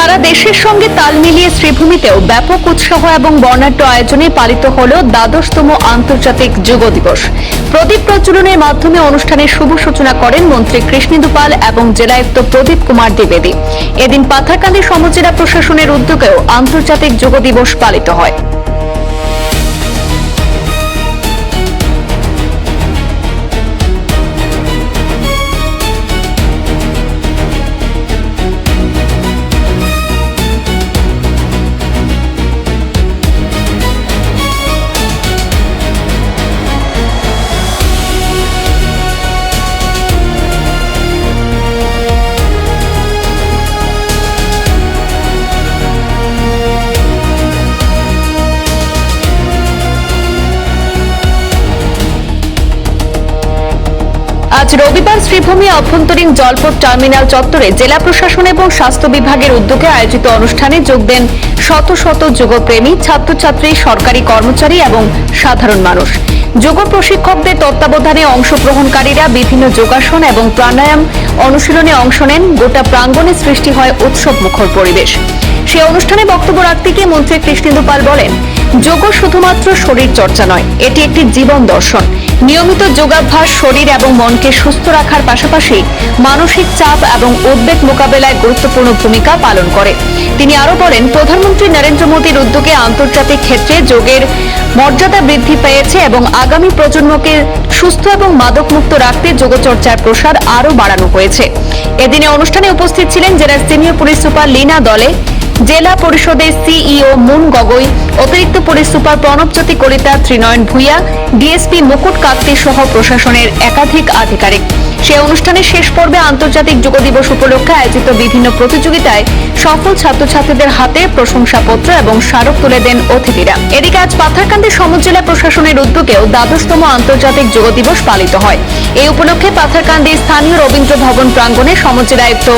সারা দেশের সঙ্গে তাল মিলিয়ে শ্রীভূমিতেও ব্যাপক উৎসাহ এবং বর্ণাঢ্য আয়োজনে পালিত হল দ্বাদশতম আন্তর্জাতিক যুব দিবস। প্রদীপ প্রজ্বলনের মাধ্যমে অনুষ্ঠানের শুভ সূচনা করেন মন্ত্রী কৃষ্ণেন্দু পাল এবং জেলায়ুক্ত প্রদীপ কুমার দ্বিবেদী। এদিন পাথারকান্দি সমজেলা প্রশাসনের উদ্যোগেও আন্তর্জাতিক যুব দিবস পালিত হয়। আজ রবিবার শ্রীভূমি অভ্যন্তরীণ জলপথ টার্মিনাল চত্বরে জেলা প্রশাসন এবং স্বাস্থ্য বিভাগের উদ্যোগে আয়োজিত অনুষ্ঠানে যোগ দেন শত শত যোগপ্রেমী, ছাত্রছাত্রী, সরকারি কর্মচারী এবং সাধারণ মানুষ। যোগ প্রশিক্ষকদের তত্ত্বাবধানে অংশগ্রহণকারীরা বিভিন্ন যোগাসন এবং প্রাণায়াম অনুশীলনে অংশ নেন। গোটা প্রাঙ্গণে সৃষ্টি হয় উৎসব মুখর পরিবেশ। সেই অনুষ্ঠানে বক্তব্য রাখতে গিয়ে মন্ত্রী কৃষ্ণেন্দু পাল বলেন, যোগ শুধুমাত্র শরীর চর্চা নয়, এটি একটি জীবন দর্শন। নিয়মিত যোগাভ্যাস শরীর এবং মনকে সুস্থ রাখার পাশাপাশি মানসিক চাপ এবং উদ্বেগ মোকাবেলায় গুরুত্বপূর্ণ ভূমিকা পালন করে। তিনি আরো বলেন, প্রধানমন্ত্রী নরেন্দ্র মোদীর উদ্যোগে আন্তর্জাতিক ক্ষেত্রে যোগের মর্যাদা বৃদ্ধি পেয়েছে এবং আগামী প্রজন্মকে সুস্থ এবং মাদকমুক্ত রাখতে যোগচর্চার প্রসার আরও বাড়ানো হয়েছে। এদিনে অনুষ্ঠানে উপস্থিত ছিলেন জেলার সিনিয়র পুলিশ সুপার লীনা দলে, জেলা পরিষদের সিইও মুন গগৈ, অতিরিক্ত police super Pranabjyoti Kalita, Trinayan Bhuyan, DSP Mukut Kakati সহ প্রশাসনের একাধিক আধিকারিক। সেই অনুষ্ঠানের শেষ পর্বে আন্তর্জাতিক যুব দিবস উপলক্ষে আয়োজিত বিভিন্ন প্রতিযোগিতায় সফল ছাত্রছাত্রীদের হাতে প্রশংসাপত্র এবং স্মারক তুলে দেন অতিথিরা। এদিকে আজ পাথারকান্দি সমজেলা প্রশাসনের উদ্যোগেও দ্বাদশতম আন্তর্জাতিক যুব দিবস পালিত হয়। এই উপলক্ষে পাথারকান্দি স্থানীয় রবীন্দ্র ভবন প্রাঙ্গণে সমজেলায়ুক্ত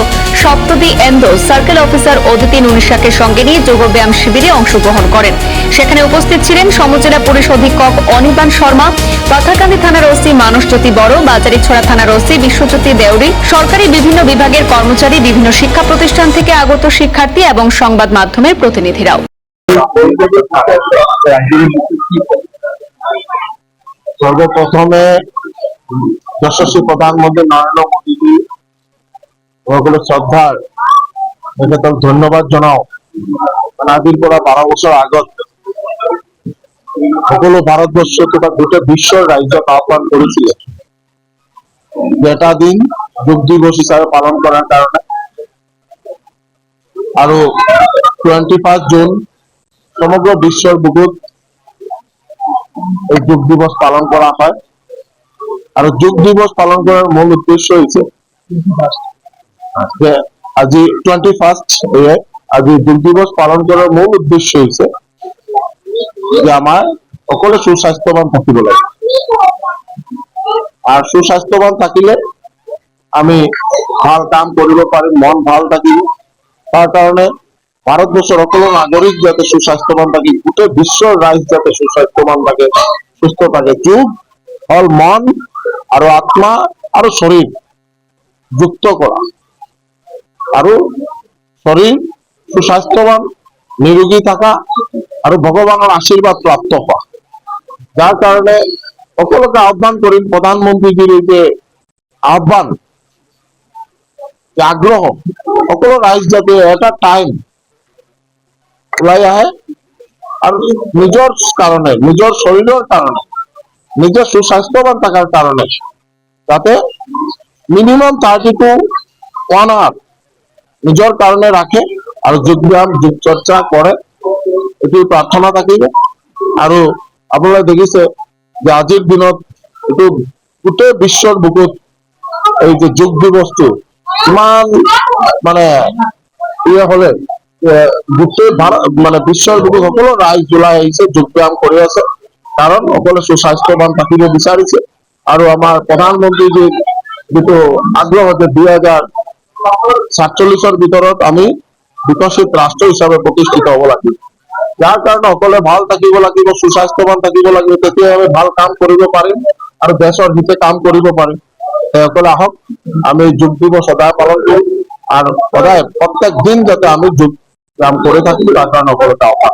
সপ্তদী এন্ডো সার্কেল অফিসার অদিতি নুনিশাকে সঙ্গে নিয়ে যোগব্যায়াম শিবিরে অংশগ্রহণ করেন। সেখানে উপস্থিত ছিলেন সমজেলা পুলিশ অধীক্ষক অনির্বাণ শর্মা, পাথারকান্দি থানার ওসি মানসজ্যোতি বড়, বাজারিছড়া থানার ওসি বিশ্বজ্যোতি দেউরি, সরকারি বিভিন্ন বিভাগের কর্মচারী, বিভিন্ন শিক্ষা প্রতিষ্ঠান থেকে আগত শিক্ষার্থী এবং সংবাদ মাধ্যমের প্রতিনিধিরাও। সর্বপ্রথমে যশস্বী প্রধানমন্ত্রী নরেন্দ্র মোদীজি ওগুলো শ্রদ্ধার ধন্যবাদ জানাও। আদির পরা 12 বছর আগত সকল ভারতবর্ষ তথা গোটা বিশ্বের রাজ্য আহ্বান করেছিলেন যেটা দিন যোগ দিবস হিসাবে পালন করার কারণে আর 25 জুন সমগ্র বিশ্বের বুকুত এই যোগ দিবস পালন করা হয়। আর যোগ দিবস পালন করার মূল উদ্দেশ্য হয়েছে যে আজি 21 আজি যোগ দিবস পালন করার মূল উদ্দেশ্য হয়েছে যে আমার সকলে সুস্বাস্থ্যবান থাকিব লাগে। আর সুস্বাস্থ্যবান থাকিলে আমি ভাল কাম করিব পারিম, মন ভাল থাকিব। তার কারণে ভারতবর্ষের সকল নাগরিক যাতে সুস্বাস্থ্যবান থাকে, গোটেই বিশ্বের রাইজ যাতে সুস্বাস্থ্যবান থাকে, সুস্থ থাকে। যোগ হল মন আর আত্মা আর শরীর যুক্ত করা আর শরীর সুস্বাস্থ্যবান নিরোগী থাকা আর ভগবানের আশীর্বাদ প্রাপ্ত হওয়া। যার কারণে সকলকে আহ্বান করি, প্রধানমন্ত্রীজির যে আহ্বান, আগ্রহ সকল রাইজ যাতে এটা টাইম ওলাই আহে আর নিজের কারণে, নিজের শরীরের কারণে, নিজের সুস্বাস্থ্যবান থাকার কারণে যাতে মিনিমাম 30 to 1 hour নিজের কারণে রাখে আর যোগব্যায়াম যোগ চর্চা করে, এটি প্রার্থনা থাকিবে। আর আপনারা দেখিছে যে আজির দিনত এইটো গোটেই বিশ্বের বুকুত এই যে যোগ দিবসটো ইমান মানে ইয়ে হলে গোটেই মানে বিশ্বের বুকুত সকল রাইজ ওলাই আহিছে, যোগব্যায়াম কৰি আছে। কারণ সকলে সুস্বাস্থ্যবান থাকিব বিচাৰিছে। আৰু আমাৰ প্ৰধানমন্ত্ৰীজীৰ যিটো আগ্ৰহ যে 2047 ভিতৰত আমি বিকশিত রাষ্ট্র হিসাবে প্রতিষ্ঠিত হব লাগিব। যার কারণে সকলে ভাল থাকিব লাগিব, সুস্বাস্থ্যবান থাকিব লাগিব, তেতিয়া আমি ভাল কাম কৰিব পাৰিম আৰু দেশৰ হিতে কাম কৰিব পাৰিম। সকলে আহক, আমি যোগ দিবস সদায় পালন কৰো আর সদায় প্রত্যেক দিন যাতে আমি যোগ ব্যায়াম করে থাকি তার কারণ অপরতা অপার